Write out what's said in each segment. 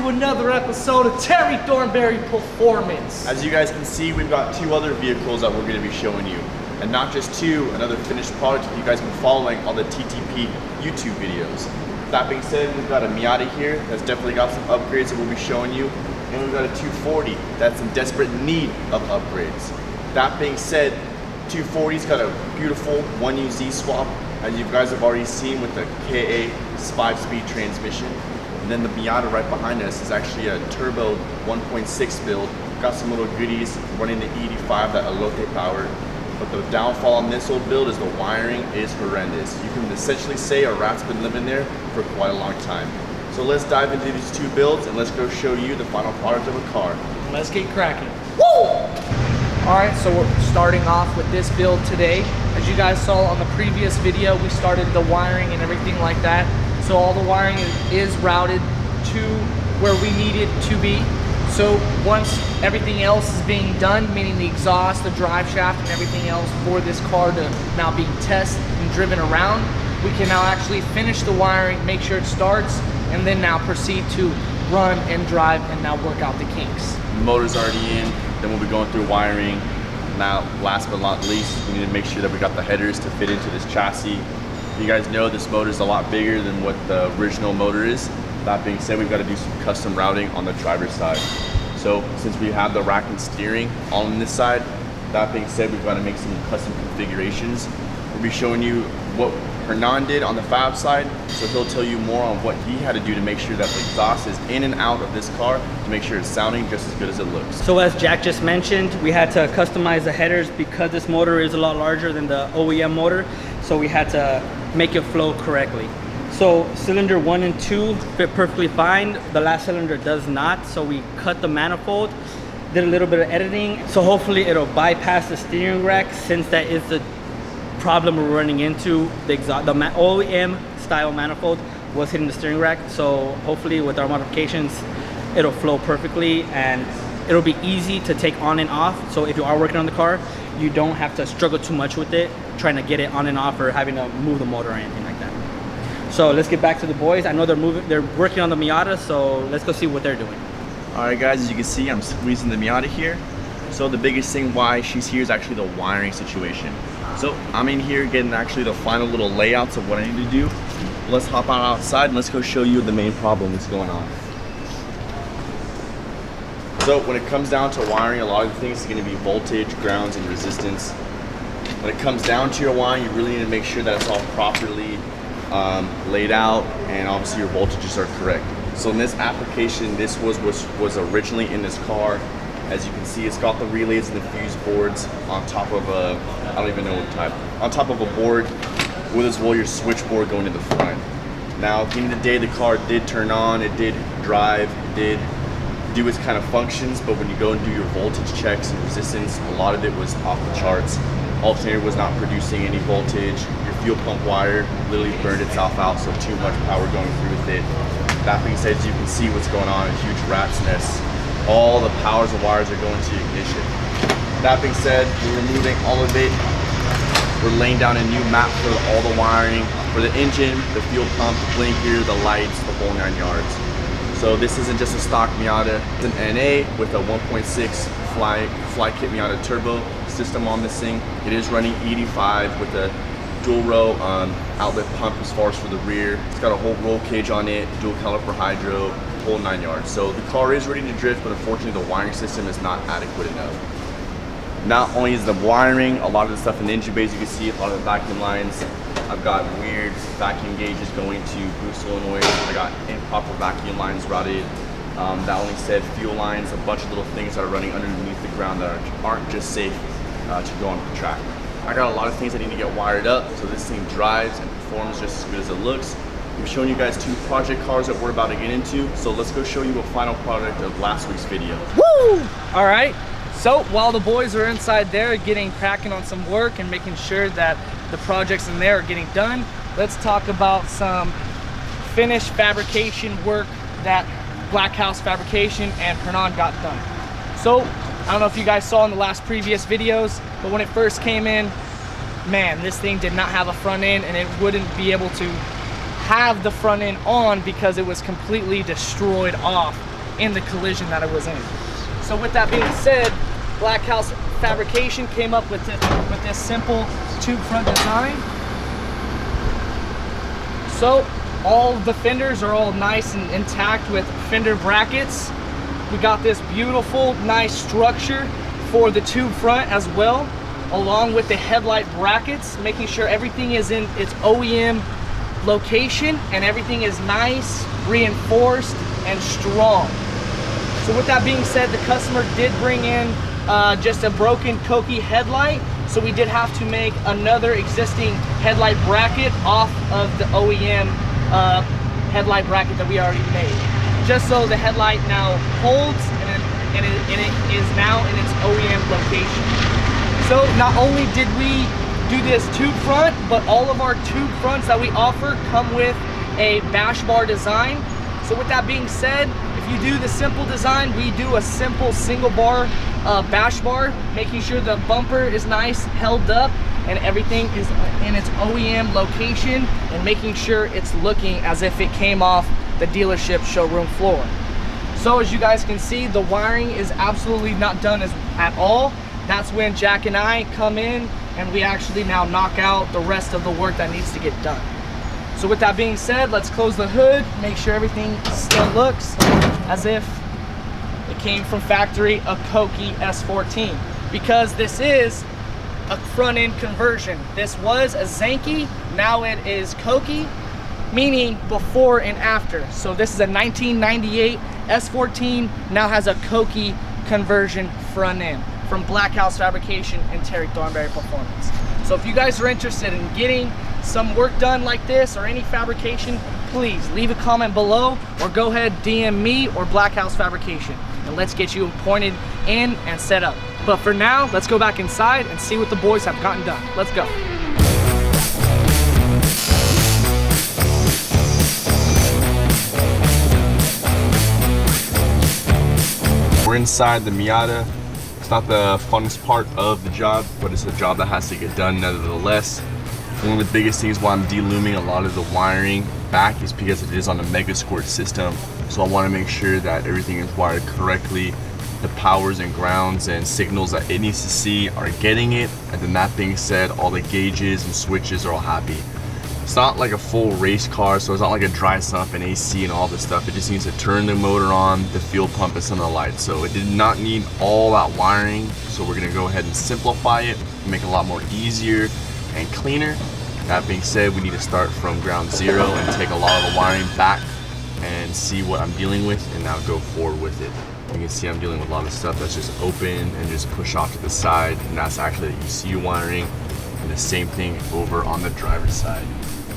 to another episode of Terry Thornberry Performance. As you guys can see, we've got two other vehicles that we're going to be showing you. And not just two, another finished product you guys have been following on the TTP YouTube videos. That being said, we've got a Miata here that's definitely got some upgrades that we'll be showing you. And we've got a 240 that's in desperate need of upgrades. That being said, 240's got a beautiful 1UZ swap, as you guys have already seen with the KA 5-speed transmission. And then the Miata right behind us is actually a turbo 1.6 build. Got some little goodies running the E85 that elote powered. But the downfall on this old build is the wiring is horrendous. You can essentially say a rat's been living there for quite a long time. So let's dive into these two builds and let's go show you the final product of a car. Let's get cracking. Woo! Alright, so we're starting off with this build today. As you guys saw on the previous video, we started the wiring and everything like that. So all the wiring is routed to where we need it to be. So once everything else is being done, meaning the exhaust, the drive shaft, and everything else for this car to now be tested and driven around, we can now actually finish the wiring, make sure it starts, and then now proceed to run and drive and now work out the kinks. The motor's already in, then we'll be going through wiring. Now, last but not least, we need to make sure that we got the headers to fit into this chassis. You guys know this motor is a lot bigger than what the original motor is. That being said, we've got to do some custom routing on the driver's side. So since we have the rack and steering all on this side, that being said, we've got to make some custom configurations. We'll be showing you what Hernan did on the fab side, so he'll tell you more on what he had to do to make sure that the exhaust is in and out of this car to make sure it's sounding just as good as it looks. So as Jack just mentioned, we had to customize the headers because this motor is a lot larger than the OEM motor, so we had to make it flow correctly. So cylinder 1 and 2 fit perfectly fine. The last cylinder does not, so we cut the manifold, did a little bit of editing, so hopefully it'll bypass the steering rack, since that is the problem we're running into. The OEM style manifold was hitting the steering rack, so hopefully with our modifications it'll flow perfectly and it'll be easy to take on and off. So if you are working on the car, you don't have to struggle too much with it trying to get it on and off or having to move the motor or anything like that. So let's get back to the boys. I know they're working on the Miata, so let's go see what they're doing. All right guys, as you can see, I'm squeezing the Miata here. So the biggest thing why she's here is actually the wiring situation. So I'm in here getting actually the final little layouts of what I need to do. Let's hop out outside and let's go show you the main problem that's going on. So when it comes down to wiring, a lot of the things is going to be voltage, grounds, and resistance. When it comes down to your wiring, you really need to make sure that it's all properly laid out, and obviously your voltages are correct. So in this application, this was originally in this car. As you can see, it's got the relays and the fuse boards on top of a, I don't even know what type, on top of a board with as well your switchboard going to the front. Now at the end of the day, the car did turn on, it did drive, it did do its kind of functions, but when you go and do your voltage checks and resistance, a lot of it was off the charts. Alternator was not producing any voltage. Your fuel pump wire literally burned itself out, so too much power going through with it. That being said, as you can see what's going on, a huge rat's nest. All the powers and wires are going to ignition. That being said, we're removing all of it. We're laying down a new map for all the wiring, for the engine, the fuel pump, the blinker, the lights, the whole 9 yards. So this isn't just a stock Miata, it's an NA with a 1.6 fly kit Miata turbo system on this thing. It is running E85 with a dual row outlet pump as far as for the rear. It's got a whole roll cage on it, dual caliper hydro, whole 9 yards. So the car is ready to drift, but unfortunately the wiring system is not adequate enough. Not only is the wiring, a lot of the stuff in the engine bays, you can see a lot of the vacuum lines. I've got weird vacuum gauges going to boost solenoids. I got improper vacuum lines routed. That only said fuel lines, a bunch of little things that are running underneath the ground that aren't just safe to go on the track. I got a lot of things that need to get wired up so this thing drives and performs just as good as it looks. I'm showing you guys two project cars that we're about to get into, so let's go show you a final product of last week's video. Woo! All right, so while the boys are inside there getting cracking on some work and making sure that the projects in there are getting done, let's talk about some finished fabrication work that Black House Fabrication and Hernan got done. So I don't know if you guys saw in the last previous videos, but when it first came in, man, this thing did not have a front end, and it wouldn't be able to have the front end on because it was completely destroyed off in the collision that it was in. So with that being said, Black House Fabrication came up with this simple tube front design. So all the fenders are all nice and intact with fender brackets. We got this beautiful, nice structure for the tube front as well, along with the headlight brackets, making sure everything is in its OEM location and everything is nice, reinforced, and strong. So with that being said, the customer did bring in just a broken Koki headlight, so we did have to make another existing headlight bracket off of the OEM headlight bracket that we already made, just so the headlight now holds and it is now in its OEM location. So not only did we do this tube front, but all of our tube fronts that we offer come with a bash bar design. So with that being said, if you do the simple design, we do a simple single bar bash bar, making sure the bumper is nice, held up, and everything is in its OEM location, and making sure it's looking as if it came off the dealership showroom floor. So as you guys can see, the wiring is absolutely not done at all. That's when Jack and I come in and we actually now knock out the rest of the work that needs to get done. So with that being said, let's close the hood, make sure everything still looks as if it came from factory, a Koki S14, because this is a front end conversion. This was a Zenki, now it is Koki, meaning before and after. So this is a 1998 S14, now has a Koki conversion front end from Black House Fabrication and Terry Thornberry Performance. So if you guys are interested in getting some work done like this or any fabrication, please leave a comment below or go ahead DM me or Black House Fabrication, and let's get you appointed in and set up. But for now, let's go back inside and see what the boys have gotten done. Let's go. We're inside the Miata. It's not the funnest part of the job, but it's a job that has to get done nevertheless. One of the biggest things why I'm deluming a lot of the wiring back is because it is on a mega squirt system. So I want to make sure that everything is wired correctly. The powers and grounds and signals that it needs to see are getting it. And then that being said, all the gauges and switches are all happy. It's not like a full race car, so it's not like a dry sump and AC and all this stuff. It just needs to turn the motor on, the fuel pump, and some of the lights. So it did not need all that wiring. So we're gonna go ahead and simplify it, make it a lot more easier and cleaner. That being said, we need to start from ground zero and take a lot of the wiring back and see what I'm dealing with, and now go forward with it. You can see I'm dealing with a lot of stuff that's just open and just push off to the side, and that's actually the ECU wiring. And the same thing over on the driver's side.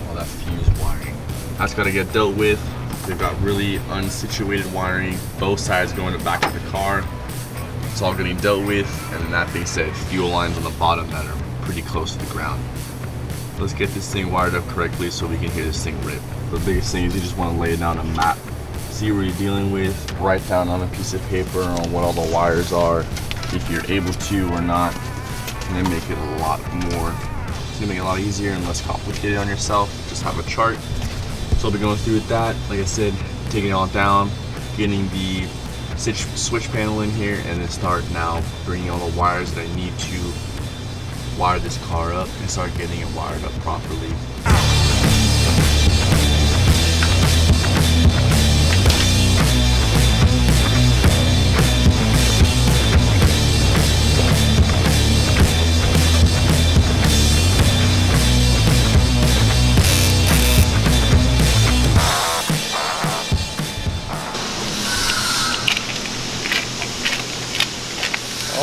All that fuse wiring. That's got to get dealt with. They've got really unsituated wiring, both sides going to the back of the car. It's all getting dealt with, and then that being said, fuel lines on the bottom that are pretty close to the ground. Let's get this thing wired up correctly so we can hear this thing rip. The biggest thing is you just want to lay down a map, see where you're dealing with, write down on a piece of paper on what all the wires are, if you're able to or not, and then make it a lot more. It's gonna make it a lot easier and less complicated on yourself. Just have a chart. So I'll be going through with that. Like I said, taking it all down, getting the switch panel in here, and then start now bringing all the wires that I need to wire this car up and start getting it wired up properly.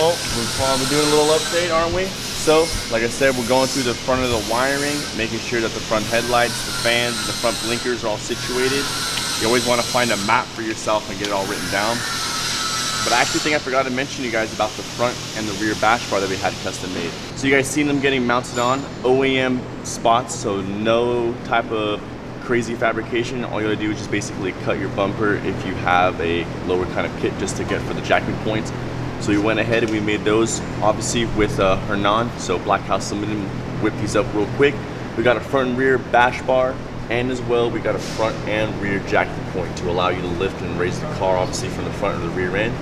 Oh, we're probably doing a little update, aren't we? So, like I said, we're going through the front of the wiring, making sure that the front headlights, the fans, and the front blinkers are all situated. You always want to find a map for yourself and get it all written down. But I actually think I forgot to mention you guys about the front and the rear bash bar that we had custom made. So you guys seen them getting mounted on OEM spots, so no type of crazy fabrication. All you gotta do is just basically cut your bumper if you have a lower kind of kit just to get for the jacking points. So we went ahead and we made those obviously with Hernan. So Black House Limited whipped these up real quick. We got a front and rear bash bar And as well, we got a front and rear jacking point to allow you to lift and raise the car, obviously from the front or the rear end.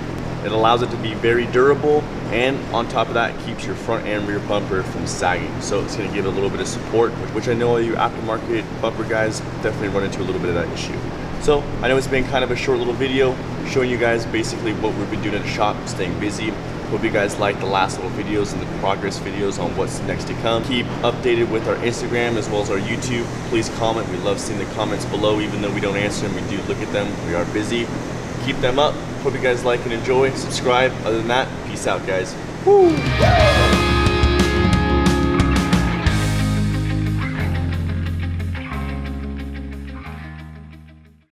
It allows it to be very durable, and on top of that, it keeps your front and rear bumper from sagging. So it's gonna give it a little bit of support, which I know all you aftermarket bumper guys definitely run into a little bit of that issue. So I know it's been kind of a short little video showing you guys basically what we've been doing at the shop, staying busy. Hope you guys like the last little videos and the progress videos on what's next to come. Keep updated with our Instagram as well as our YouTube. Please comment. We love seeing the comments below, even though we don't answer them. We do look at them. We are busy. Keep them up. Hope you guys like and enjoy. Subscribe. Other than that, peace out, guys. Woo!